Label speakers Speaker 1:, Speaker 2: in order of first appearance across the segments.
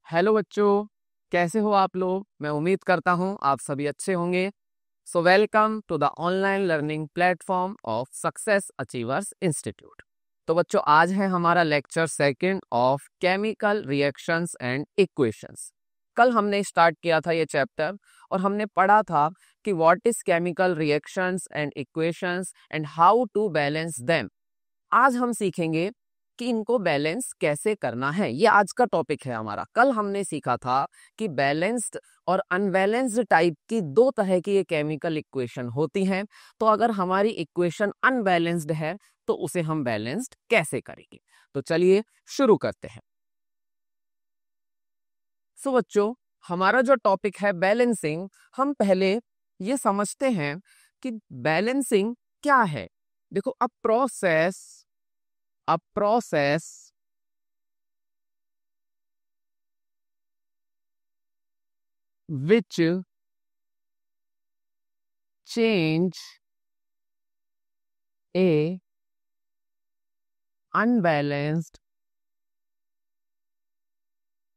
Speaker 1: Hello बच्चों, कैसे हो आप लोग। मैं उम्मीद करता हूं आप सभी अच्छे होंगे। So welcome to the online learning platform of success achievers institute. तो बच्चों, आज है हमारा lecture second of chemical reactions and equations. कल हमने स्टार्ट किया था ये चैप्टर और हमने पढ़ा था कि what is chemical reactions and equations and how to balance them. आज हम सीखेंगे कि इनको बैलेंस कैसे करना है। ये आज का टॉपिक है हमारा। कल हमने सीखा था कि बैलेंस्ड और अनबैलेंस्ड टाइप की दो तरह की ये केमिकल इक्वेशन होती हैं। तो अगर हमारी इक्वेशन अनबैलेंस्ड है तो उसे हम बैलेंस्ड कैसे करेंगे। तो चलिए शुरू करते हैं। सो बच्चों, हमारा जो टॉपिक है बैलेंसिंग, हम पहले ये समझते हैं कि बैलेंसिंग क्या है। देखो, a process which change a unbalanced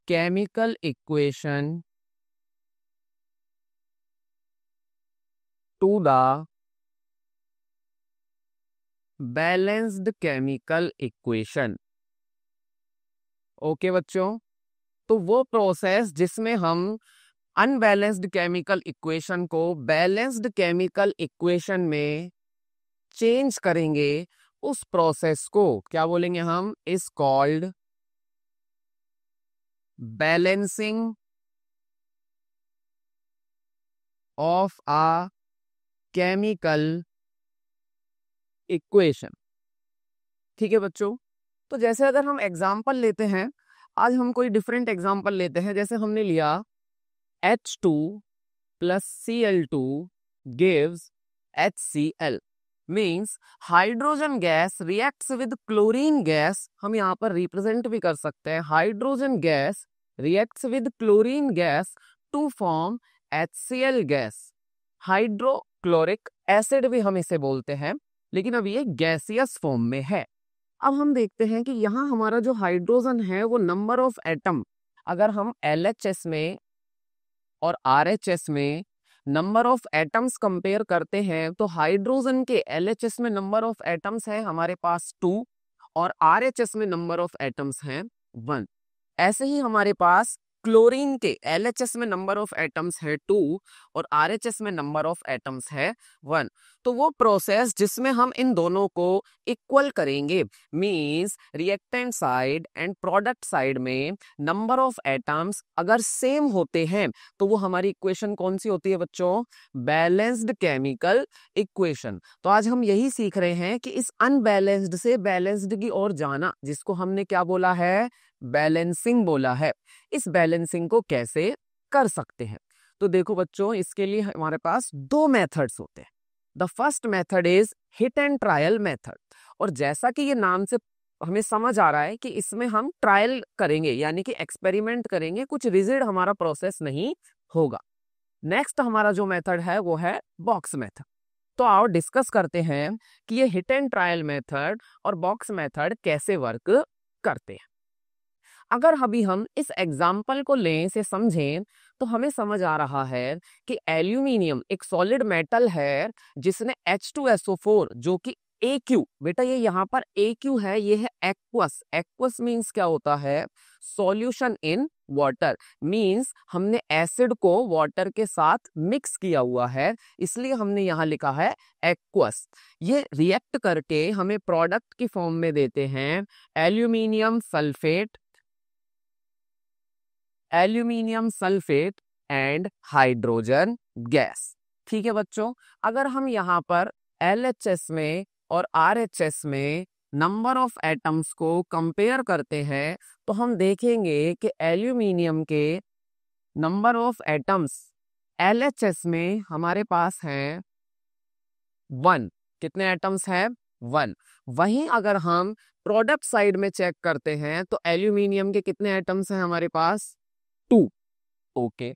Speaker 1: chemical equation to the balanced chemical equation। Okay बच्चों, तो वो प्रोसेस जिसमें हम अनबैलेंस्ड केमिकल इक्वेशन को बैलेंस्ड केमिकल इक्वेशन में चेंज करेंगे, उस प्रोसेस को क्या बोलेंगे हम? Is called balancing of a chemical equation. ठीक है बच्चों, तो जैसे अगर हम एग्जाम्पल लेते हैं, आज हम कोई डिफरेंट एग्जाम्पल लेते हैं। जैसे हमने लिया H2 plus Cl2 gives HCl, means hydrogen gas reacts with chlorine gas. हम यहाँ पर रिप्रेजेंट भी कर सकते हैं, hydrogen gas reacts with chlorine gas to form HCl gas. Hydrochloric acid भी हम इसे बोलते हैं, लेकिन अब ये गैसियस फॉर्म में है। अब हम देखते हैं कि यहाँ हमारा जो हाइड्रोजन है वो नंबर ऑफ एटम, अगर हम LHS में और RHS में नंबर ऑफ एटम्स कंपेयर करते हैं तो हाइड्रोजन के LHS में नंबर ऑफ एटम्स है हमारे पास 2 और RHS में नंबर ऑफ एटम्स हैं 1। ऐसे ही हमारे पास क्लोरीन के LHS में नंबर ऑफ एटम्स है 2 और RHS में नंबर ऑफ एटम्स है 1। तो वो प्रोसेस जिसमें हम इन दोनों को इक्वल करेंगे, means reactant side and product side में नंबर ऑफ एटम्स अगर सेम होते हैं तो वो हमारी इक्वेशन कौन सी होती है बच्चों? Balanced chemical equation. तो आज हम यही सीख रहे हैं कि इस अनबैलेंस्ड से बैलेंस्ड की ओर जाना, जिसको हमने क्या बोला है? बैलेंसिंग बोला है। इस बैलेंसिंग को कैसे कर सकते हैं? तो देखो बच्चों, इसके लिए हमारे पास दो मेथड्स होते हैं। The first method is hit and trial method, और जैसा कि ये नाम से हमें समझ आ रहा है कि इसमें हम ट्रायल करेंगे, यानी कि एक्सपेरिमेंट करेंगे, कुछ रिजिड हमारा प्रोसेस नहीं होगा। नेक्स्ट हमारा जो मेथड है वो है बॉक्स मेथड। तो आओ डिस्कस करते हैं कि ये हिट एंड ट्रायल मेथड और बॉक्स मेथड कैसे वर्क करते हैं। अगर अभी हम इस एग्जाम्पल को लें, से समझें, तो हमें समझ आ रहा है कि एल्यूमिनियम एक सॉलिड मेटल है जिसने H2SO4 जो कि AQ, बेटा ये यहाँ पर AQ है, ये है एक्वस। एक्वस मीन्स क्या होता है? सॉल्यूशन इन वाटर, मीन्स हमने एसिड को वाटर के साथ मिक्स किया हुआ है, इसलिए हमने यहाँ लिखा है एक्वस। ये रिएक्ट करके हमें प्रोडक्ट की फॉर्म में देते हैं aluminium sulphate, aluminium sulphate and hydrogen gas. ठीक है बच्चों, अगर हम यहाँ पर LHS में और RHS में नंबर ऑफ एटम्स को कंपेयर करते हैं तो हम देखेंगे कि एल्यूमिनियम के नंबर ऑफ एटम्स LHS में हमारे पास हैं 1। कितने एटम्स हैं? 1। वहीं अगर हम प्रोडक्ट साइड में चेक करते हैं तो एल्यूमिनियम के कितने एटम्स हैं हमारे पास? 2। ओके,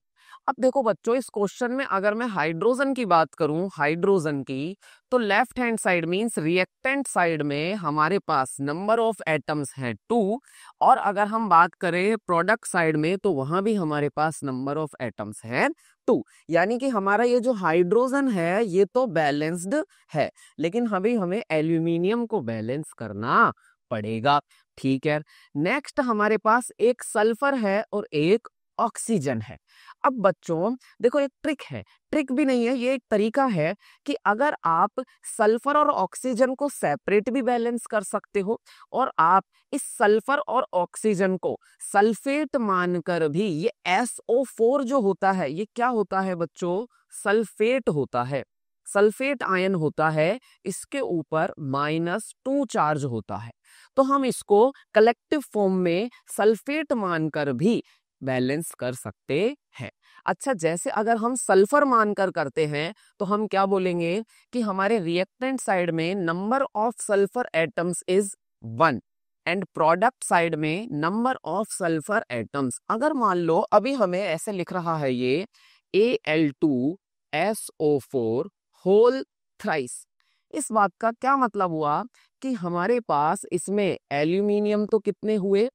Speaker 1: अब देखो बच्चों, इस क्वेश्चन में अगर मैं हाइड्रोजन की बात करूं, हाइड्रोजन की, तो left hand side means reactant side में हमारे पास नंबर ऑफ एटम्स है 2, और अगर हम बात करें प्रोडक्ट साइड में तो वहां भी हमारे पास नंबर ऑफ एटम्स है 2। यानी कि हमारा ये जो हाइड्रोजन है ये तो बैलेंस्ड है, लेकिन अभी हमें एल्यूमिनियम को बैलेंस करना पड़ेगा। ठीक है, नेक्स्ट हमारे पास एक सल्फर है और एक ऑक्सीजन है। अब बच्चों देखो, एक ट्रिक है, ट्रिक भी नहीं है, ये एक तरीका है कि अगर आप सल्फर और ऑक्सीजन को सेपरेट भी बैलेंस कर सकते हो, और आप इस सल्फर और ऑक्सीजन को सल्फेट मानकर भी, ये SO4 जो होता है ये क्या होता है बच्चों, सल्फेट होता है, सल्फेट आयन होता है, इसके ऊपर -2 चार्ज होता है, तो हम इसको कलेक्टिव फॉर्म में सल्फेट मानकर भी बैलेंस कर सकते हैं। अच्छा, जैसे अगर हम सल्फर मानकर करते हैं तो हम क्या बोलेंगे कि हमारे रिएक्टेंट साइड में number of sulphur atoms is 1 and product side में नंबर ऑफ सल्फर एटम्स, अगर मान लो अभी हमें ऐसे लिख रहा है ये Al2SO4 होल थ्राइस, इस बात का क्या मतलब हुआ कि हमारे पास इसमें एल्यूमिनियम तो कितने हुए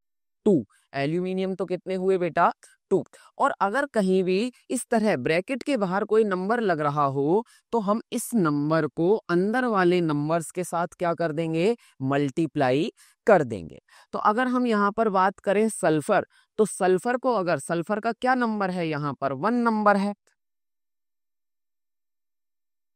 Speaker 1: 2, एल्यूमिनियम तो कितने हुए बेटा 2, और अगर कहीं भी इस तरह ब्रैकेट के बाहर कोई नंबर लग रहा हो तो हम इस नंबर को अंदर वाले नंबर्स के साथ क्या कर देंगे, मल्टीप्लाई कर देंगे। तो अगर हम यहाँ पर बात करें सल्फर, तो सल्फर को, अगर सल्फर का क्या नंबर है यहाँ पर 1 नंबर है।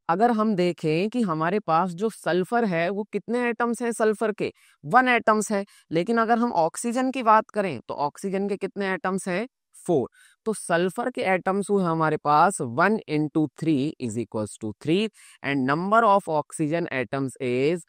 Speaker 1: अगर हम देखें कि हमारे पास जो सल्फर है वो कितने एटम्स हैं, सल्फर के 1 एटम्स है, लेकिन अगर हम ऑक्सीजन की बात करें तो ऑक्सीजन के कितने एटम्स हैं 4, तो सल्फर के एटम्स हुए हमारे पास 1 × 3 = 3 and number of oxygen atoms is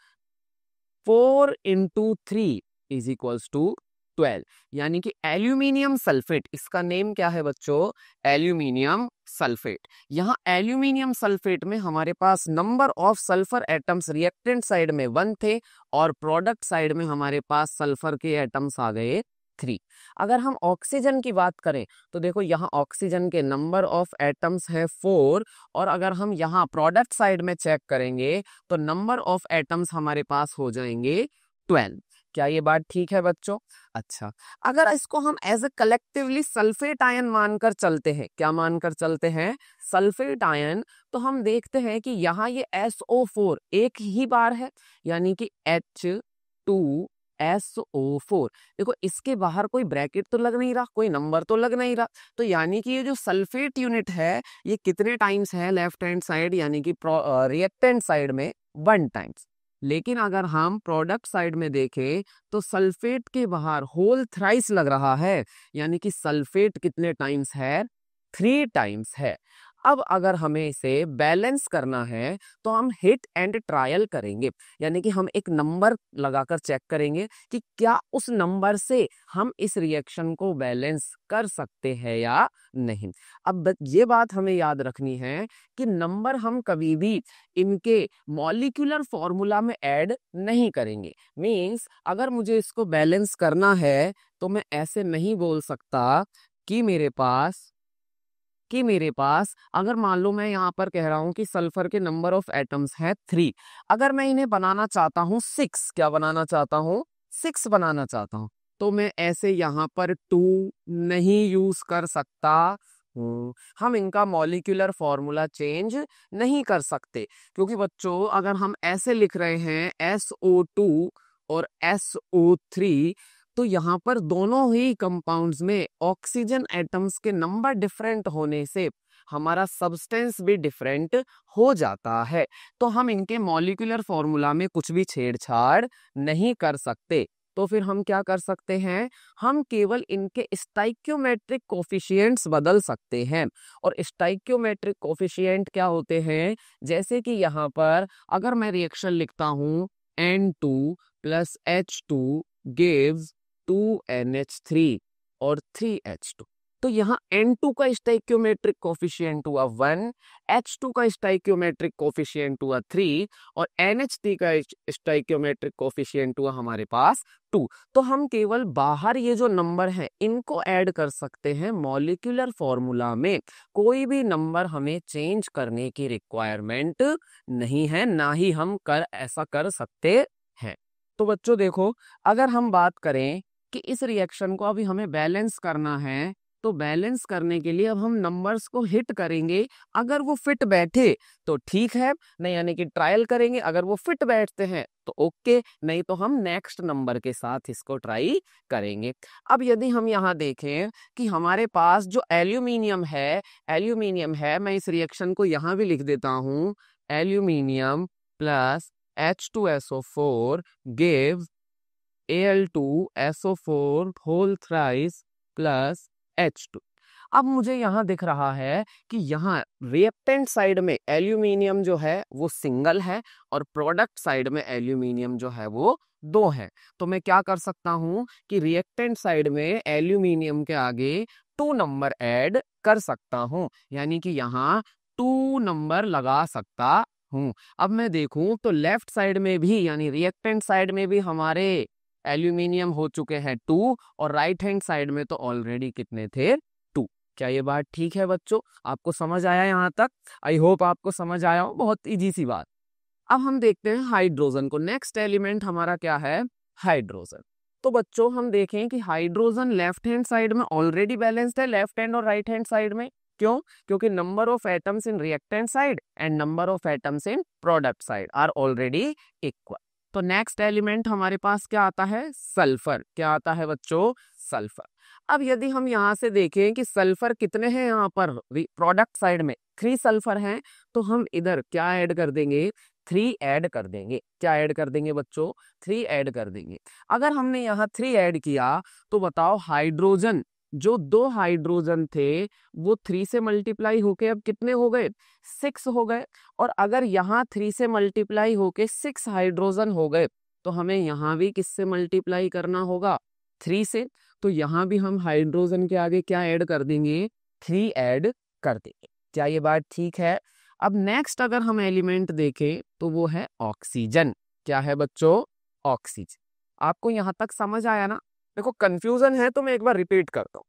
Speaker 1: 4 × 3 = 12। यानी कि एल्यूमिनियम सल्फेट, इसका नेम क्या है बच्चों, एल्यूमिनियम सल्फेट। यहाँ एल्यूमिनियम सल्फेट में हमारे पास number of sulphur atoms reactant side में 1 थे और प्रोडक्ट साइड में हमारे पास सल्फर के एटम्स आ गए 3। अगर हम ऑक्सीजन की बात करें तो देखो यहाँ ऑक्सीजन के नंबर ऑफ एटम्स है 4, और अगर हम यहाँ प्रोडक्ट साइड में चेक करेंगे तो नंबर ऑफ एटम्स हमारे पास हो जाएंगे 12। क्या ये बात ठीक है बच्चों? अच्छा, अगर इसको हम as a collectively sulphate ion मानकर चलते हैं, क्या मानकर चलते हैं, सल्फेट आयन, तो हम देखते हैं कि यहाँ ये SO4 एक ही बार है, यानी कि H2SO4। देखो इसके बाहर कोई ब्रैकेट तो लग नहीं रहा, कोई नंबर तो लग नहीं रहा, तो यानी कि ये जो सल्फेट यूनिट है ये कितने टाइम्स है लेफ्ट हैंड साइड, यानी कि रिएक्टेंट साइड में 1 टाइम्स। लेकिन अगर हम प्रोडक्ट साइड में देखें तो सल्फेट के बाहर होल थ्राइस लग रहा है, यानी कि सल्फेट कितने टाइम्स है, 3 टाइम्स है। अब अगर हमें इसे बैलेंस करना है तो हम हिट एंड ट्रायल करेंगे, यानी कि हम एक नंबर लगाकर चेक करेंगे कि क्या उस नंबर से हम इस रिएक्शन को बैलेंस कर सकते हैं या नहीं। अब ये बात हमें याद रखनी है कि नंबर हम कभी भी इनके मॉलिक्यूलर फॉर्मूला में ऐड नहीं करेंगे। मींस अगर मुझे इसको बैलेंस करना है तो मैं ऐसे नहीं बोल सकता कि मेरे पास अगर मान लो मैं यहाँ पर कह रहा हूं कि सल्फर के नंबर ऑफ एटम्स है 3, अगर मैं इन्हें बनाना चाहता हूं 6, क्या बनाना चाहता हूं 6 बनाना चाहता हूं, तो मैं ऐसे यहाँ पर 2 नहीं यूज कर सकता हूं। हम इनका मॉलिक्यूलर फॉर्मूला चेंज नहीं कर सकते, क्योंकि बच्चों अगर हम ऐसे लिख रहे हैं SO2 और SO3, तो यहाँ पर दोनों ही कंपाउंड्स में ऑक्सीजन एटम्स के नंबर डिफरेंट होने से हमारा सब्सटेंस भी डिफरेंट हो जाता है, तो हम इनके मॉलिक्यूलर फॉर्मूला में कुछ भी छेड़छाड़ नहीं कर सकते। तो फिर हम क्या कर सकते हैं, हम केवल इनके स्टाइक्योमेट्रिक कोफिशिएंट्स बदल सकते हैं। और स्टाइक्योमेट्रिक कोफिशिएंट क्या होते हैं, जैसे कि यहाँ पर अगर मैं रिएक्शन लिखता हूँ N2 + H2 gives 2NH3 और 3H2, तो यहाँ N2 का स्टोइकियोमेट्रिक कोफिशिएंट हुआ 1, H2 का स्टोइकियोमेट्रिक कोफिशिएंट हुआ 3 और NH3 का स्टोइकियोमेट्रिक कोफिशिएंट हुआ हमारे पास 2। तो हम केवल बाहर ये जो नंबर है इनको ऐड कर सकते हैं मॉलिक्यूलर फॉर्मूला में। कोई भी नंबर हमें चेंज करने की रिक्वायरमेंट नहीं है, ना ही हम ऐसा कर सकते हैं। तो बच्चों देखो, अगर हम बात करें कि इस रिएक्शन को अभी हमें बैलेंस करना है, तो बैलेंस करने के लिए अब हम नंबर्स को हिट करेंगे। अगर वो फिट बैठे तो ठीक है, नहीं यानी कि ट्रायल करेंगे। अगर वो फिट बैठते हैं तो ओके, नहीं तो हम नेक्स्ट नंबर के साथ इसको ट्राई करेंगे। अब यदि हम यहाँ देखें कि हमारे पास जो एल्यूमिनियम है, मैं इस रिएक्शन को यहाँ भी लिख देता हूँ, aluminium plus H2SO4 gives Al2SO4 whole thrice plus H2। अब मुझे यहाँ दिख रहा है कि यहाँ रिएक्टेंट साइड में एल्यूमिनियम जो है वो सिंगल है और प्रोडक्ट साइड में एल्यूमिनियम जो है वो 2 है। तो मैं क्या कर सकता हूँ कि रिएक्टेंट साइड में एल्यूमिनियम के आगे 2 नंबर ऐड कर सकता हूँ, यानी कि यहाँ 2 नंबर लगा सकता हूँ। अब मैं देखूं तो लेफ्ट साइड में भी यानी रिएक्टेंट साइड में भी हमारे एल्यूमिनियम हो चुके हैं 2 और राइट हैंड साइड में तो ऑलरेडी कितने थे 2। क्या ये बात ठीक है बच्चों? आपको समझ आया यहाँ तक? आई होप आपको समझ आया हो, बहुत इजी सी बात। अब हम देखते हैं हाइड्रोजन को। नेक्स्ट एलिमेंट हमारा क्या है? हाइड्रोजन। तो बच्चों हम देखें कि हाइड्रोजन लेफ्ट हैंड साइड में ऑलरेडी बैलेंस्ड है, लेफ्ट हैंड और राइट हैंड साइड में। क्यों? क्योंकि number of atoms in reactant side and number of atoms in product side are already equal. तो नेक्स्ट एलिमेंट हमारे पास क्या आता है? सल्फर। क्या आता है बच्चों? सल्फर। अब यदि हम यहाँ से देखें कि सल्फर कितने हैं यहाँ पर प्रोडक्ट साइड में, 3 सल्फर हैं, तो हम इधर क्या ऐड कर देंगे? 3 ऐड कर देंगे। क्या ऐड कर देंगे बच्चों? 3 ऐड कर देंगे। अगर हमने यहाँ 3 ऐड किया तो बताओ हाइड्रोजन, जो 2 हाइड्रोजन थे वो 3 से मल्टीप्लाई होके अब कितने हो गए? 6 हो गए। और अगर यहाँ 3 से मल्टीप्लाई होके 6 हाइड्रोजन हो गए तो हमें यहाँ भी किससे मल्टीप्लाई करना होगा? 3 से। तो यहाँ भी हम हाइड्रोजन के आगे क्या ऐड कर देंगे? 3 ऐड कर देंगे। क्या ये बात ठीक है? अब नेक्स्ट अगर हम एलिमेंट देखें तो वो है ऑक्सीजन। क्या है बच्चों? ऑक्सीजन। आपको यहाँ तक समझ आया ना? देखो कंफ्यूजन है तो मैं एक बार रिपीट करता हूँ।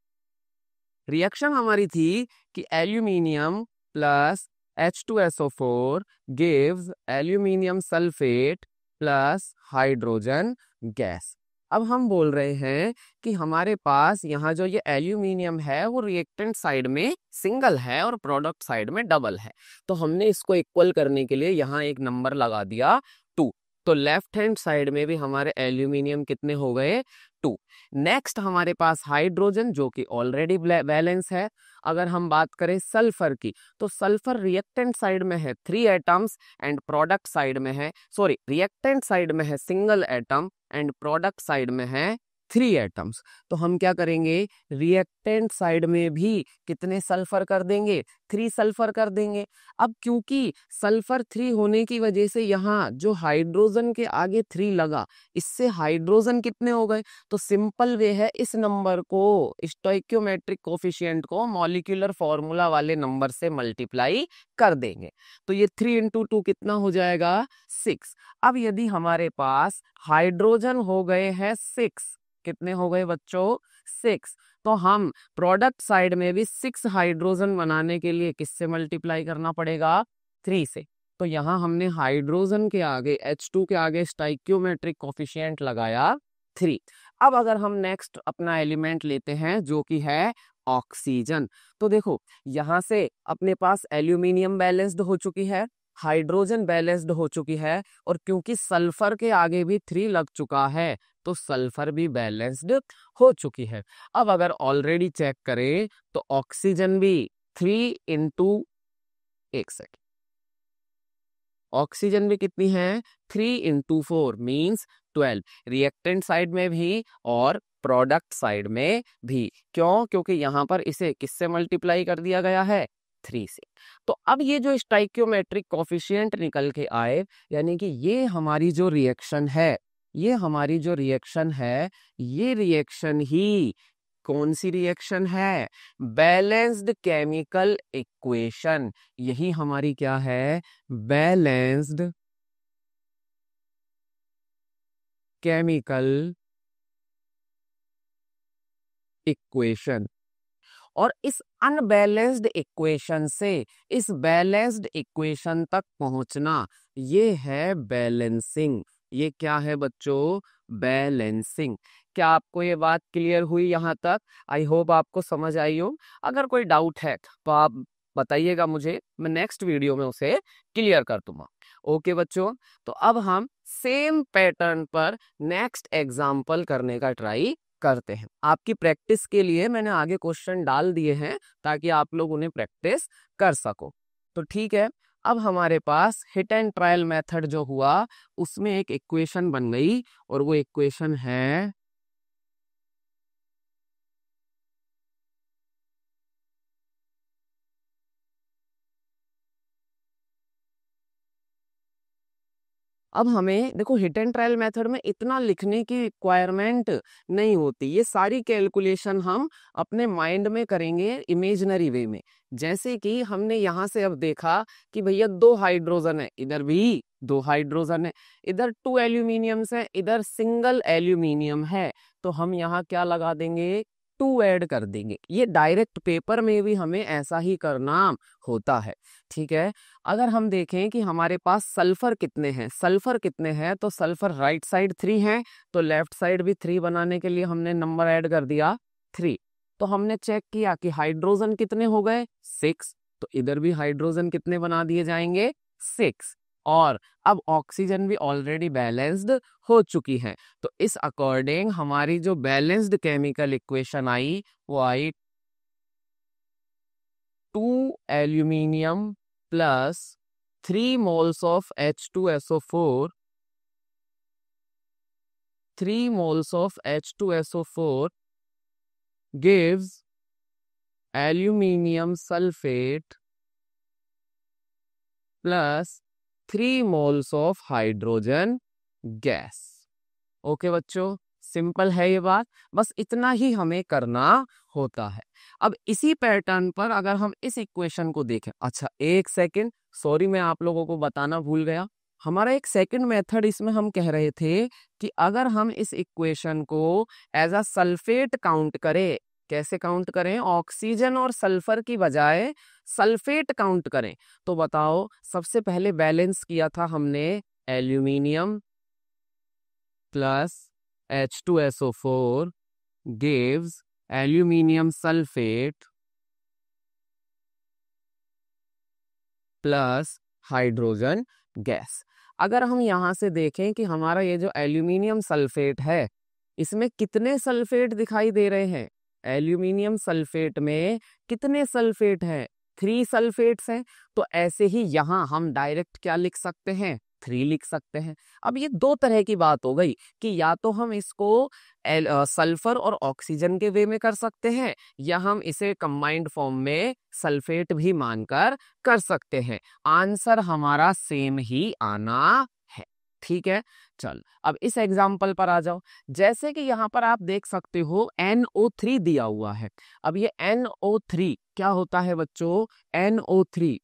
Speaker 1: रिएक्शन हमारी थी कि aluminium plus H2SO4 gives aluminium sulphate plus hydrogen gas. अब हम बोल रहे हैं कि हमारे पास यहाँ जो ये एल्यूमिनियम है वो रिएक्टेंट साइड में सिंगल है और प्रोडक्ट साइड में डबल है। तो हमने इसको इक्वल करने के लिए यहाँ एक नंबर लगा दिया 2। तो लेफ्ट हैंड साइड में भी हमारे एल्यूमिनियम कितने हो गए? 2। नेक्स्ट हमारे पास हाइड्रोजन जो कि ऑलरेडी बैलेंस है। अगर हम बात करें सल्फर की, तो सल्फर रिएक्टेंट साइड में है 3 एटम्स एंड प्रोडक्ट साइड में है, सॉरी रिएक्टेंट साइड में है single atom and product side में है 3 एटम्स। तो हम क्या करेंगे? रिएक्टेंट साइड में भी कितने सल्फर कर देंगे? 3 सल्फर कर देंगे। अब क्योंकि सल्फर 3 होने की वजह से यहाँ जो हाइड्रोजन के आगे 3 लगा, इससे हाइड्रोजन कितने हो गए? तो सिंपल वे है, इस नंबर को, स्टोइकियोमेट्रिक कोफिशिएंट को मॉलिक्यूलर फॉर्मूला वाले नंबर से मल्टीप्लाई कर देंगे। तो ये 3 × 2 कितना हो जाएगा? 6। अब यदि हमारे पास हाइड्रोजन हो गए हैं 6, कितने हो गए बच्चों? 6। तो हम प्रोडक्ट साइड में भी 6 हाइड्रोजन बनाने के लिए किससे मल्टीप्लाई करना पड़ेगा? 3 से। तो यहाँ हमने हाइड्रोजन के आगे H2 के आगे स्टोइकियोमेट्रिक कोफिशिएंट लगाया 3। अब अगर हम नेक्स्ट अपना एलिमेंट लेते हैं जो कि है ऑक्सीजन, तो देखो यहाँ से अपने पास एल्यूमिनियम बैलेंस्ड हो चुकी है, हाइड्रोजन बैलेंस्ड हो चुकी है, और क्योंकि सल्फर के आगे भी 3 लग चुका है तो सल्फर भी बैलेंस्ड हो चुकी है। अब अगर ऑलरेडी चेक करें तो ऑक्सीजन भी 3 × एक सेकेंड, ऑक्सीजन भी कितनी है? 3 × 4 मीन्स 12, रिएक्टेंट साइड में भी और प्रोडक्ट साइड में भी। क्यों? क्योंकि यहाँ पर इसे किससे मल्टीप्लाई कर दिया गया है? 3 से। तो अब ये जो स्टोइकियोमेट्रिक कोफिशिएंट निकल के आए, यानी कि ये हमारी जो रिएक्शन है, ये रिएक्शन ही कौन सी रिएक्शन है? Balanced chemical equation. यही हमारी क्या है? Balanced chemical equation. और इस अनबैलेंस्ड इक्वेशन से इस बैलेंस्ड इक्वेशन तक पहुंचना, ये है बैलेंसिंग। ये क्या है बच्चों? बैलेंसिंग। क्या आपको ये बात क्लियर हुई यहां तक? आई होप आपको समझ आई हो। अगर कोई डाउट है तो आप बताइएगा मुझे, मैं नेक्स्ट वीडियो में उसे क्लियर कर दूंगा। ओके बच्चों, तो अब हम सेम पैटर्न पर नेक्स्ट एग्जाम्पल करने का ट्राई करते हैं। आपकी प्रैक्टिस के लिए मैंने आगे क्वेश्चन डाल दिए हैं ताकि आप लोग उन्हें प्रैक्टिस कर सको। तो ठीक है, अब हमारे पास हिट एंड ट्रायल मेथड जो हुआ उसमें एक इक्वेशन बन गई, और वो इक्वेशन है अब हमें देखो हिट एंड ट्रायल मेथड में इतना लिखने की रिक्वायरमेंट नहीं होती। ये सारी कैलकुलेशन हम अपने माइंड में करेंगे इमेजिनरी वे में। जैसे कि हमने यहाँ से अब देखा कि भैया 2 हाइड्रोजन है, इधर भी 2 हाइड्रोजन है, इधर 2 एल्यूमिनियम्स है, इधर सिंगल एल्यूमिनियम है, तो हम यहाँ क्या लगा देंगे? 2 ऐड कर देंगे। ये डायरेक्ट पेपर में भी हमें ऐसा ही करना होता है। ठीक है, अगर हम देखें कि हमारे पास सल्फर कितने हैं, सल्फर कितने हैं, तो सल्फर राइट साइड 3 है, तो लेफ्ट साइड भी 3 बनाने के लिए हमने नंबर ऐड कर दिया 3। तो हमने चेक किया कि हाइड्रोजन कितने हो गए? 6। तो इधर भी हाइड्रोजन कितने बना दिए जाएंगे? 6। और अब ऑक्सीजन भी ऑलरेडी बैलेंस्ड हो चुकी है, तो इस अकॉर्डिंग हमारी जो बैलेंस्ड केमिकल इक्वेशन आई वो आई 2 aluminium plus 3 moles of H2SO4, 3 moles of H2SO4 gives aluminium sulfate plus 3 moles of hydrogen gas। Okay बच्चों, सिंपल है ये बात, बस इतना ही हमें करना होता है। अब इसी पैटर्न पर अगर हम इस इक्वेशन को देखें, अच्छा एक सेकेंड, सॉरी मैं आप लोगों को बताना भूल गया, हमारा एक सेकंड मेथड इसमें हम कह रहे थे कि अगर हम इस इक्वेशन को एज अ सल्फेट काउंट करें, कैसे काउंट करें? ऑक्सीजन और सल्फर की बजाय सल्फेट काउंट करें, तो बताओ सबसे पहले बैलेंस किया था हमने aluminium plus H2SO4 gives aluminium sulfate plus hydrogen gas. अगर हम यहां से देखें कि हमारा ये जो एल्यूमिनियम सल्फेट है, इसमें कितने सल्फेट दिखाई दे रहे हैं? एल्यूमिनियम सल्फेट में कितने सल्फेट हैं? 3 सल्फेट्स हैं। तो ऐसे ही यहां हम डायरेक्ट क्या लिख सकते हैं? 3 लिख सकते हैं। अब ये दो तरह की बात हो गई कि या तो हम इसको सल्फर और ऑक्सीजन के वे में कर सकते हैं, या हम इसे कंबाइंड फॉर्म में सल्फेट भी मानकर कर सकते हैं। आंसर हमारा सेम ही आना है। ठीक है, चल अब इस एग्जाम्पल पर आ जाओ। जैसे कि यहाँ पर आप देख सकते हो NO3 दिया हुआ है। अब ये NO3 क्या होता है बच्चों? NO3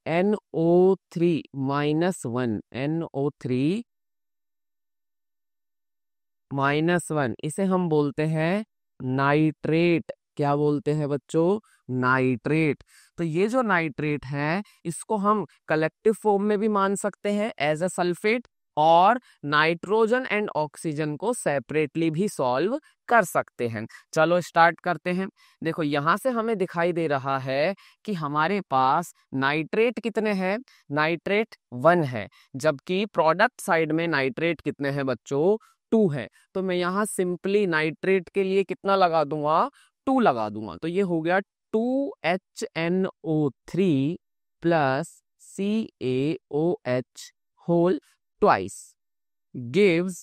Speaker 1: -1 NO3 -1 इसे हम बोलते हैं नाइट्रेट। क्या बोलते हैं बच्चों? नाइट्रेट। तो ये जो नाइट्रेट है इसको हम कलेक्टिव फॉर्म में भी मान सकते हैं एज अ सल्फेट, और नाइट्रोजन एंड ऑक्सीजन को सेपरेटली भी सॉल्व कर सकते हैं। चलो स्टार्ट करते हैं। देखो यहां से हमें दिखाई दे रहा है कि हमारे पास नाइट्रेट कितने हैं? नाइट्रेट 1 है, जबकि प्रोडक्ट साइड में नाइट्रेट कितने हैं बच्चों? 2 है। तो मैं यहाँ सिंपली नाइट्रेट के लिए कितना लगा दूंगा? 2 लगा दूंगा। तो ये हो गया 2HNO3 plus CaOH whole twice gives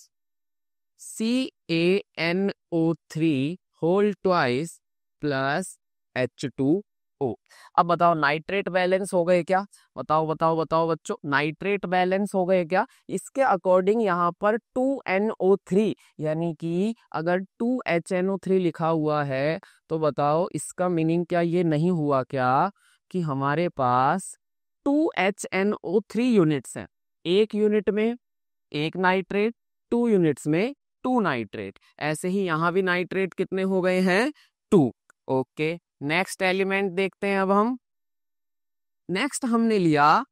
Speaker 1: CaNO3 whole twice plus H2O। अब बताओ नाइट्रेट बैलेंस हो गए क्या? बताओ बताओ बताओ बच्चों, नाइट्रेट बैलेंस हो गए क्या? इसके अकॉर्डिंग यहाँ पर 2NO3, यानी कि अगर 2HNO3 लिखा हुआ है तो बताओ इसका मीनिंग क्या ये नहीं हुआ क्या कि हमारे पास 2HNO3 यूनिट्स हैं, एक यूनिट में एक नाइट्रेट, 2 यूनिट्स में 2 नाइट्रेट। ऐसे ही यहां भी नाइट्रेट कितने हो गए हैं? 2। ओके, नेक्स्ट एलिमेंट देखते हैं अब हम। नेक्स्ट हमने लिया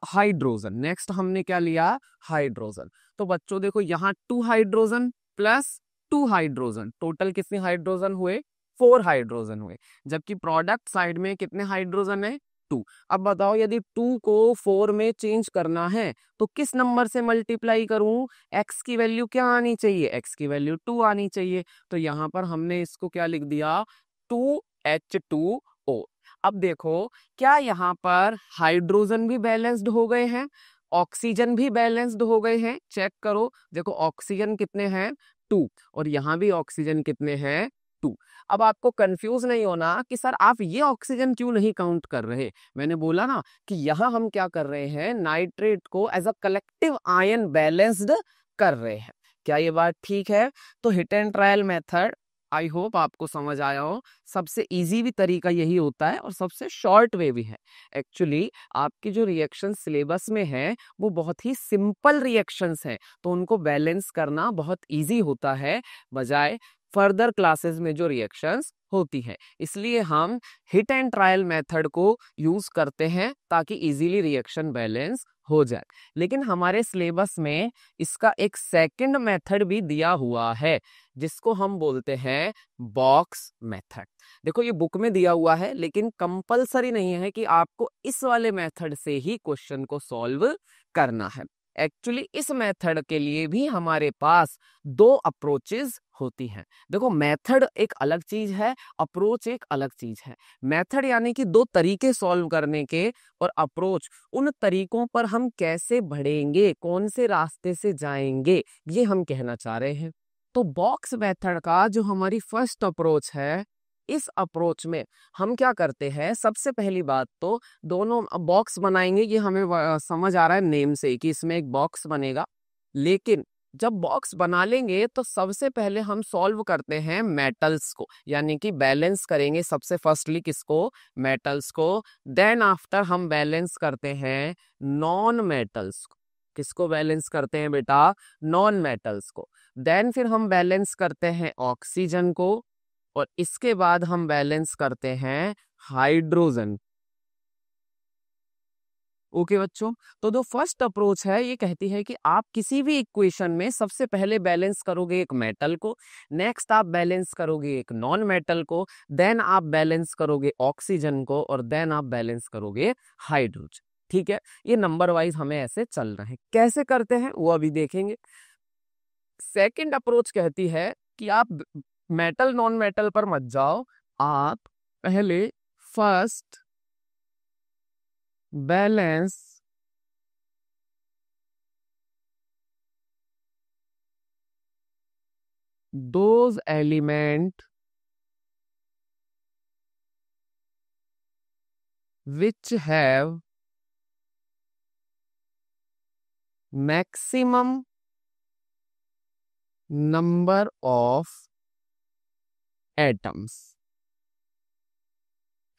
Speaker 1: हाइड्रोजन। नेक्स्ट हमने क्या लिया? हाइड्रोजन। तो बच्चों देखो यहाँ 2 हाइड्रोजन प्लस 2 हाइड्रोजन, टोटल कितने हाइड्रोजन हुए? 4 हाइड्रोजन हुए। जबकि प्रोडक्ट साइड में कितने हाइड्रोजन है? 2। अब बताओ यदि 2 को 4 में चेंज करना है तो किस नंबर से मल्टीप्लाई करूं? x की वैल्यू क्या आनी चाहिए? x की वैल्यू 2 आनी चाहिए। तो यहां पर हमने इसको क्या लिख दिया? 2H2O। अब देखो क्या यहाँ पर हाइड्रोजन भी बैलेंस्ड हो गए हैं, ऑक्सीजन भी बैलेंस्ड हो गए हैं? चेक करो, देखो ऑक्सीजन कितने हैं? 2, और यहाँ भी ऑक्सीजन कितने हैं? 2। अब आपको कंफ्यूज नहीं होना कि सर आप ये ऑक्सीजन क्यों नहीं काउंट कर रहे। मैंने बोला ना कि यहाँ हम क्या कर रहे हैं, नाइट्रेट को as a collective ion balanced कर रहे हैं। क्या ये बात ठीक है? तो hit and trial method I hope आपको समझ आया हो। सबसे इजी भी तरीका यही होता है और सबसे शॉर्ट वे भी है। एक्चुअली आपकी जो रिएक्शन सिलेबस में है वो बहुत ही सिंपल रिएक्शंस हैं, तो उनको बैलेंस करना बहुत इजी होता है बजाय फर्दर क्लासेस में जो रिएक्शंस होती है। इसलिए हम हिट एंड ट्रायल मेथड को यूज करते हैं ताकि इजीली रिएक्शन बैलेंस हो जाए। लेकिन हमारे सिलेबस में इसका एक सेकंड मेथड भी दिया हुआ है जिसको हम बोलते हैं बॉक्स मेथड। देखो ये बुक में दिया हुआ है लेकिन कंपलसरी नहीं है कि आपको इस वाले मेथड से ही क्वेश्चन को सॉल्व करना है। एक्चुअली इस मेथड के लिए भी हमारे पास 2 अप्रोचेस होती हैं। देखो मेथड एक अलग चीज है, अप्रोच एक अलग चीज है। मेथड यानी कि 2 तरीके सॉल्व करने के, और अप्रोच उन तरीकों पर हम कैसे बढ़ेंगे, कौन से रास्ते से जाएंगे, ये हम कहना चाह रहे हैं। तो बॉक्स मेथड का जो हमारी फर्स्ट अप्रोच है, इस अप्रोच में हम क्या करते हैं, सबसे पहली बात तो दोनों बॉक्स बनाएंगे, ये हमें समझ आ रहा है नेम से कि इसमें एक बॉक्स बनेगा। लेकिन जब बॉक्स बना लेंगे तो सबसे पहले हम सॉल्व करते हैं मेटल्स को, यानी कि बैलेंस करेंगे सबसे फर्स्टली किसको? मेटल्स को। देन आफ्टर हम बैलेंस करते हैं नॉन मेटल्स को। किसको बैलेंस करते हैं बेटा? नॉन मेटल्स को। देन फिर हम बैलेंस करते हैं ऑक्सीजन को, और इसके बाद हम बैलेंस करते हैं हाइड्रोजन। ओके बच्चों, तो जो फर्स्ट अप्रोच है ये कहती है कि आप किसी भी इक्वेशन में सबसे पहले बैलेंस करोगे एक मेटल को, नेक्स्ट आप बैलेंस करोगे एक नॉन मेटल को, देन आप बैलेंस करोगे ऑक्सीजन को, और देन आप बैलेंस करोगे हाइड्रोजन। ठीक है, ये नंबर वाइज हमें ऐसे चल रहे हैं। कैसे करते हैं वो अभी देखेंगे। सेकंड अप्रोच कहती है कि आप मेटल नॉन मेटल पर मत जाओ, आप पहले first balance those element which have maximum number of atoms।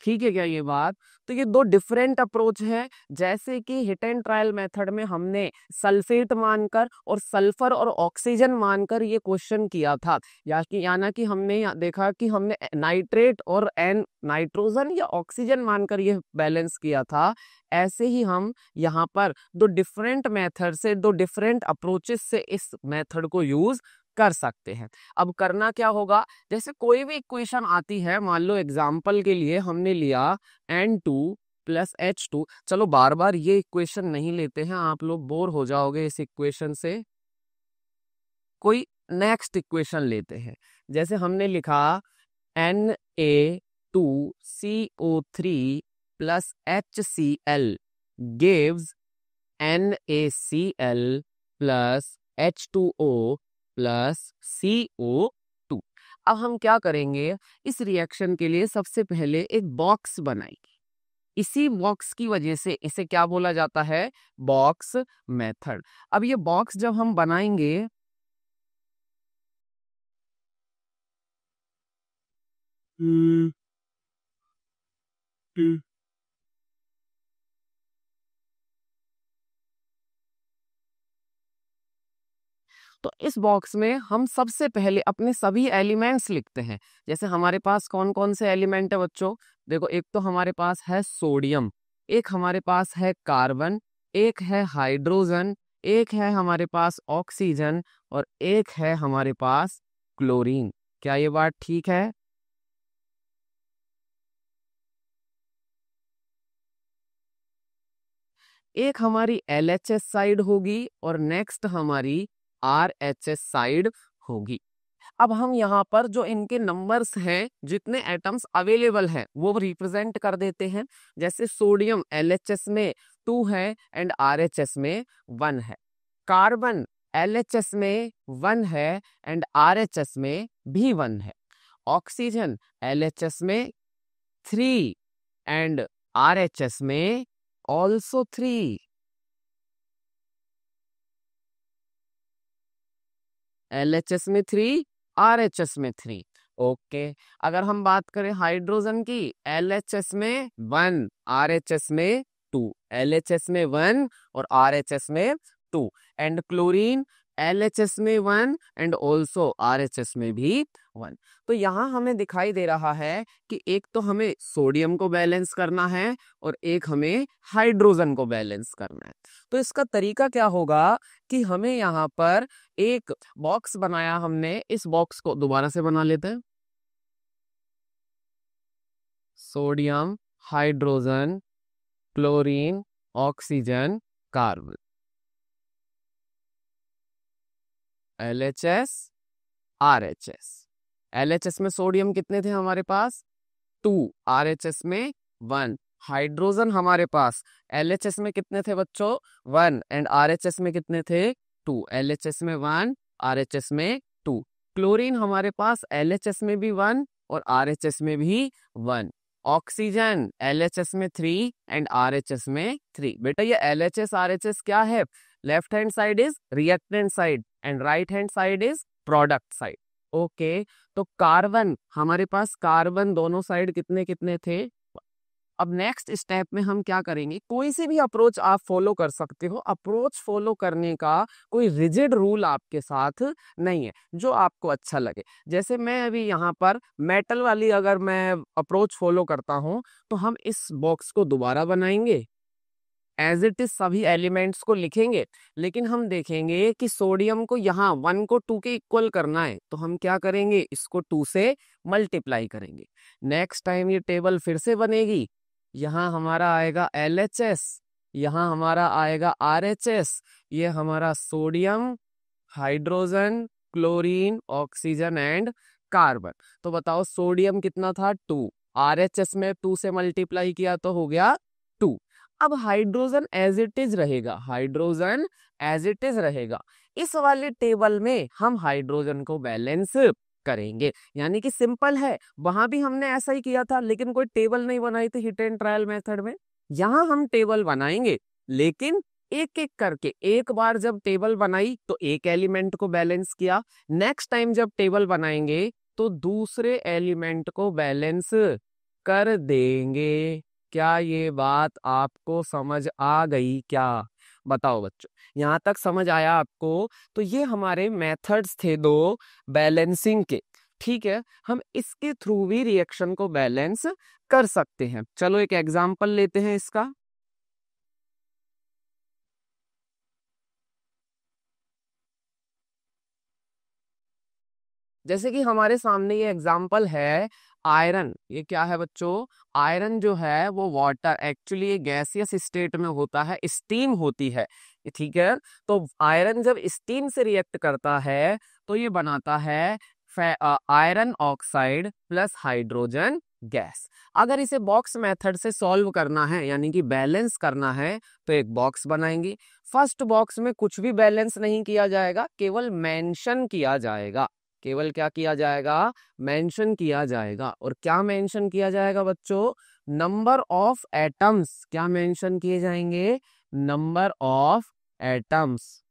Speaker 1: ठीक है क्या ये बात? तो ये 2 डिफरेंट अप्रोच है। जैसे कि हिट एंड ट्रायल मेथड में हमने सल्फेट मानकर और सल्फर और ऑक्सीजन मानकर ये क्वेश्चन किया था, यानी कि हमने देखा कि हमने नाइट्रेट और नाइट्रोजन या ऑक्सीजन मानकर ये बैलेंस किया था। ऐसे ही हम यहाँ पर 2 डिफरेंट मेथड से, 2 डिफरेंट अप्रोचेस से इस मेथड को यूज कर सकते हैं। अब करना क्या होगा, जैसे कोई भी इक्वेशन आती है, मान लो एग्जाम्पल के लिए हमने लिया N2 प्लस H2। चलो बार बार ये इक्वेशन नहीं लेते हैं, आप लोग बोर हो जाओगे इस इक्वेशन से। कोई नेक्स्ट इक्वेशन लेते हैं। जैसे हमने लिखा Na2CO3 plus HCl gives NaCl plus H2O plus CO2। अब हम क्या करेंगे, इस रिएक्शन के लिए सबसे पहले एक बॉक्स बनाएंगे। इसी बॉक्स की वजह से इसे क्या बोला जाता है? Box method. अब ये बॉक्स जब हम बनाएंगे तो इस बॉक्स में हम सबसे पहले अपने सभी एलिमेंट्स लिखते हैं। जैसे हमारे पास कौन कौन से एलिमेंट है बच्चों, देखो एक तो हमारे पास है सोडियम, एक हमारे पास है कार्बन, एक है हाइड्रोजन, एक है हमारे पास ऑक्सीजन और एक है हमारे पास क्लोरीन। क्या ये बात ठीक है? एक हमारी LHS साइड होगी और नेक्स्ट हमारी RHS साइड होगी। अब हम यहाँ पर जो इनके नंबर्स हैं, जितने एटम्स अवेलेबल हैं वो रिप्रेजेंट कर देते हैं। जैसे सोडियम LHS में 2 है एंड RHS में 1 है। कार्बन LHS में 1 है एंड RHS में भी 1 है। ऑक्सीजन LHS में 3 एंड RHS में ऑल्सो 3। LHS में 3, RHS में 3। ओके, अगर हम बात करें हाइड्रोजन की, LHS में 1, RHS में 2, LHS में 1 और RHS में 2 एंड क्लोरीन LHS में 1 एंड ऑल्सो RHS में भी 1। तो यहाँ हमें दिखाई दे रहा है कि एक तो हमें सोडियम को बैलेंस करना है और एक हमें हाइड्रोजन को बैलेंस करना है। तो इसका तरीका क्या होगा कि हमें यहाँ पर एक बॉक्स बनाया हमने, इस बॉक्स को दोबारा से बना लेते हैं। Sodium, hydrogen, chlorine, oxygen, carbon, LHS, RHS। LHS में सोडियम कितने थे हमारे पास? 2, RHS में 1। हाइड्रोजन हमारे पास LHS में कितने थे बच्चों? 1 एंड RHS में कितने थे? 2। LHS में 1, RHS में 2। क्लोरीन हमारे पास LHS में भी 1 और RHS में भी 1। ऑक्सीजन LHS में 3 एंड RHS में 3। बेटा ये LHS RHS क्या है? Left hand side is reactant side and right hand side is product side. Okay, तो कार्बन हमारे पास, कार्बन दोनों साइड कितने कितने थे? अब नेक्स्ट स्टेप में हम क्या करेंगे, कोई से भी अप्रोच आप फॉलो कर सकते हो। अप्रोच फॉलो करने का कोई रिजिड रूल आपके साथ नहीं है, जो आपको अच्छा लगे। जैसे मैं अभी यहाँ पर मेटल वाली अगर मैं अप्रोच फॉलो करता हूँ तो हम इस बॉक्स को दोबारा बनाएंगे, एज इट इज सभी एलिमेंट्स को लिखेंगे, लेकिन हम देखेंगे कि सोडियम को यहाँ 1 को 2 के इक्वल करना है तो हम क्या करेंगे, इसको 2 से मल्टीप्लाई करेंगे। नेक्स्ट टाइम ये टेबल फिर से बनेगी, यहाँ हमारा आएगा LHS, यहाँ हमारा आएगा RHS, ये हमारा sodium, hydrogen, chlorine, oxygen and carbon. तो बताओ सोडियम कितना था? 2। RHS में 2 से मल्टीप्लाई किया तो हो गया 2। अब हाइड्रोजन एज इट इज रहेगा, हाइड्रोजन एज इट इज रहेगा। इस वाले टेबल में हम हाइड्रोजन को बैलेंस करेंगे, यानी कि सिंपल है। वहां भी हमने ऐसा ही किया था, लेकिन कोई टेबल नहीं बनाई थी हिट एंड ट्रायल मेथड में। यहां हम टेबल बनाएंगे, लेकिन एक एक करके। एक बार जब टेबल बनाई तो एक एलिमेंट को बैलेंस किया, नेक्स्ट टाइम जब टेबल बनाएंगे तो दूसरे एलिमेंट को बैलेंस कर देंगे। क्या ये बात आपको समझ आ गई क्या? बताओ बच्चों, यहाँ तक समझ आया आपको? तो ये हमारे मेथड्स थे दो बैलेंसिंग के। ठीक है, हम इसके थ्रू भी रिएक्शन को बैलेंस कर सकते हैं। चलो एक एग्जांपल लेते हैं इसका। जैसे कि हमारे सामने ये एग्जाम्पल है आयरन। ये क्या है बच्चों? आयरन जो है वो वाटर, एक्चुअली ये गैसियस स्टेट में होता है, स्टीम होती है। ठीक है, तो आयरन जब स्टीम से रिएक्ट करता है तो ये बनाता है iron oxide plus hydrogen gas. अगर इसे बॉक्स मेथड से सॉल्व करना है, यानी कि बैलेंस करना है, तो एक बॉक्स बनाएंगे। फर्स्ट बॉक्स में कुछ भी बैलेंस नहीं किया जाएगा, केवल मेंशन किया जाएगा। केवल क्या किया जाएगा? मेंशन किया जाएगा। और क्या मेंशन किया जाएगा बच्चों? Number of atoms. क्या मेंशन किए जाएंगे? Number of atoms.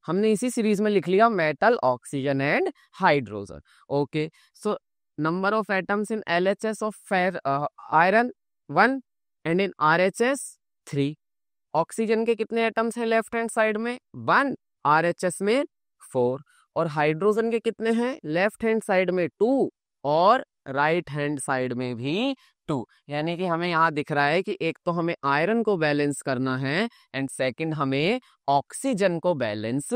Speaker 1: हमने इसी सीरीज में लिख लिया metal, oxygen and hydrogen. Okay, so number of atoms in LHS of iron 1 and in RHS 3। Oxygen के कितने एटम्स हैं लेफ्ट हैंड साइड में? 1, RHS में 4, और हाइड्रोजन के कितने हैं लेफ्ट हैंड साइड में? 2, और राइट हैंड साइड में भी 2। यानी कि हमें यहाँ दिख रहा है कि एक तो हमें आयरन को बैलेंस करना है एंड सेकंड हमें ऑक्सीजन को बैलेंस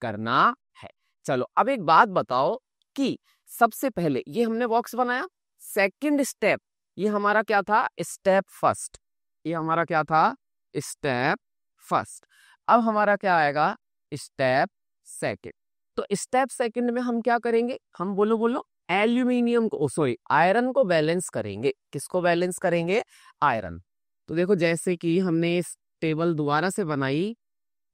Speaker 1: करना है। चलो अब एक बात बताओ कि सबसे पहले ये हमने बॉक्स बनाया, सेकंड स्टेप ये हमारा क्या था? Step first. ये हमारा क्या था? Step first. अब हमारा क्या आएगा? Step second. तो स्टेप सेकंड में हम क्या करेंगे? हम बोलो बोलो एल्यूमिनियम को, सॉरी आयरन को बैलेंस करेंगे। किसको बैलेंस करेंगे? आयरन। तो देखो जैसे कि हमने इस टेबल दोबारा से बनाई,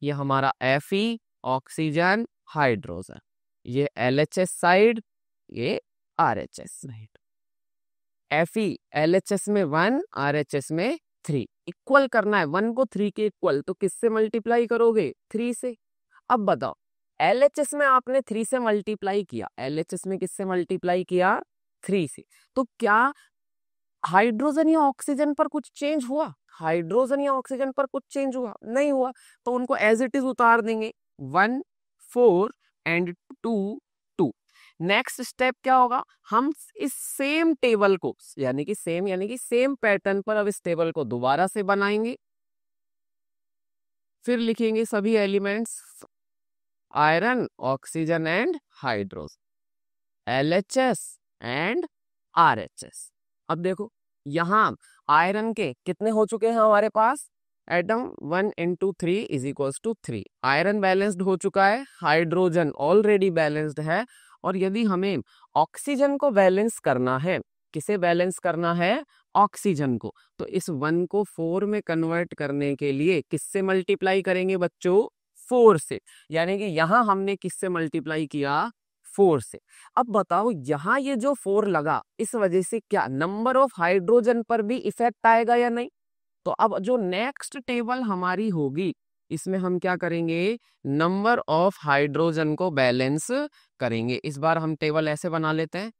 Speaker 1: ये हमारा Fe, ऑक्सीजन, हाइड्रोजन, ये LHS साइड, ये RHS साइड। Fe LHS में 1, RHS में 3, इक्वल करना है 1 को 3 के इक्वल, तो किससे मल्टीप्लाई करोगे? 3 से। अब बताओ LHS में आपने 3 से मल्टीप्लाई किया, LHS में किससे मल्टीप्लाई किया? 3 से। तो क्या हाइड्रोजन या ऑक्सीजन पर कुछ चेंज हुआ? हाइड्रोजन या ऑक्सीजन पर कुछ चेंज हुआ? नहीं हुआ। तो उनको एज इट इज उतार देंगे, 1, 4 एंड 2, 2। नेक्स्ट स्टेप क्या होगा? हम इस सेम टेबल को यानी कि सेम पैटर्न पर अब इस टेबल को दोबारा से बनाएंगे, फिर लिखेंगे सभी elements iron, oxygen and hydrogen, LHS and RHS। अब देखो यहां आयरन के कितने हो चुके हैं हमारे पास? Atom 1 into 3 is equals to 3। Iron balanced हो चुका है, हाइड्रोजन ऑलरेडी बैलेंस्ड है, और यदि हमें ऑक्सीजन को बैलेंस करना है, किसे बैलेंस करना है? ऑक्सीजन को, तो इस 1 को 4 में कन्वर्ट करने के लिए किससे मल्टीप्लाई करेंगे बच्चों? 4 से। यानी कि यहां हमने किससे मल्टीप्लाई किया? 4 से। अब बताओ यहाँ ये जो 4 लगा, इस वजह से क्या नंबर ऑफ हाइड्रोजन पर भी इफेक्ट आएगा या नहीं? तो अब जो नेक्स्ट टेबल हमारी होगी, इसमें हम क्या करेंगे? नंबर ऑफ हाइड्रोजन को बैलेंस करेंगे। इस बार हम टेबल ऐसे बना लेते हैं,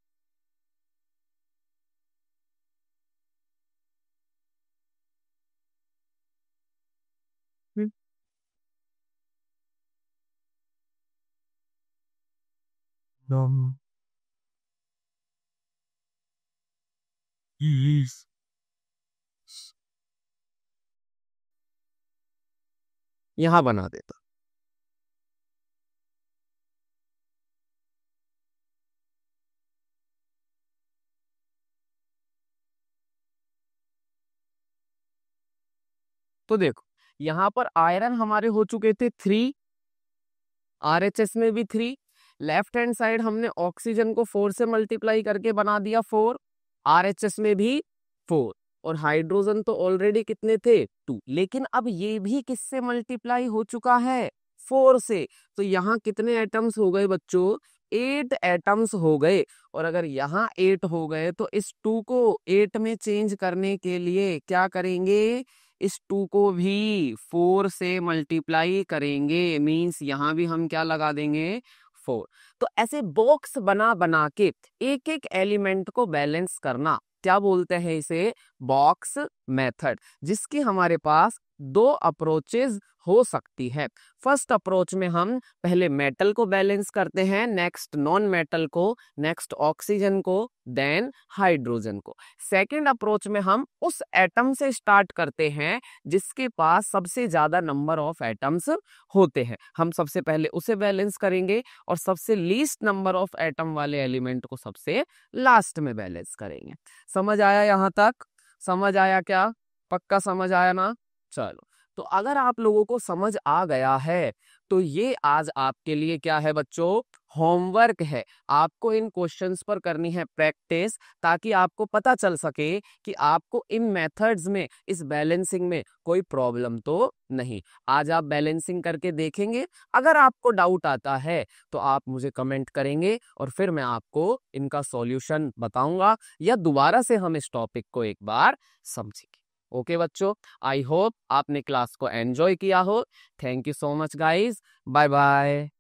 Speaker 1: यहां बना देता। तो देखो यहां पर आयरन हमारे हो चुके थे 3, RHS में भी 3, लेफ्ट हैंड साइड हमने ऑक्सीजन को 4 से मल्टीप्लाई करके बना दिया 4, RHS में भी 4, और हाइड्रोजन तो ऑलरेडी कितने थे? 2। लेकिन अब ये भी किससे मल्टीप्लाई हो चुका है? 4 से। तो यहाँ कितने एटम्स हो गए बच्चों? 8 एटम्स हो गए। और अगर यहाँ 8 हो गए तो इस 2 को 8 में चेंज करने के लिए क्या करेंगे? इस 2 को भी 4 से मल्टीप्लाई करेंगे, मींस यहां भी हम क्या लगा देंगे? 4। तो ऐसे बॉक्स बना बना के एक एक एलिमेंट को बैलेंस करना, क्या बोलते हैं इसे? बॉक्स मेथड, जिसकी हमारे पास 2 अप्रोचेज हो सकती है। फर्स्ट अप्रोच में हम पहले मेटल को बैलेंस करते हैं, नेक्स्ट नॉन मेटल को, नेक्स्ट ऑक्सीजन को, देन हाइड्रोजन को। सेकंड अप्रोच में हम उस एटम से स्टार्ट करते हैं जिसके पास सबसे ज्यादा नंबर ऑफ एटम्स होते हैं, हम सबसे पहले उसे बैलेंस करेंगे, और सबसे लीस्ट नंबर ऑफ एटम वाले एलिमेंट को सबसे लास्ट में बैलेंस करेंगे। समझ आया यहाँ तक? समझ आया क्या? पक्का समझ आया ना? चलो, तो अगर आप लोगों को समझ आ गया है तो ये आज आपके लिए क्या है बच्चों? होमवर्क है। आपको इन क्वेश्चंस पर करनी है प्रैक्टिस, ताकि आपको पता चल सके कि आपको इन मेथड्स में, इस बैलेंसिंग में कोई प्रॉब्लम तो नहीं। आज आप बैलेंसिंग करके देखेंगे, अगर आपको डाउट आता है तो आप मुझे कमेंट करेंगे और फिर मैं आपको इनका सॉल्यूशन बताऊंगा, या दोबारा से हम इस टॉपिक को एक बार समझेंगे। ओके बच्चों, आई होप आपने क्लास को एंजॉय किया हो। Thank you so much guys, bye bye.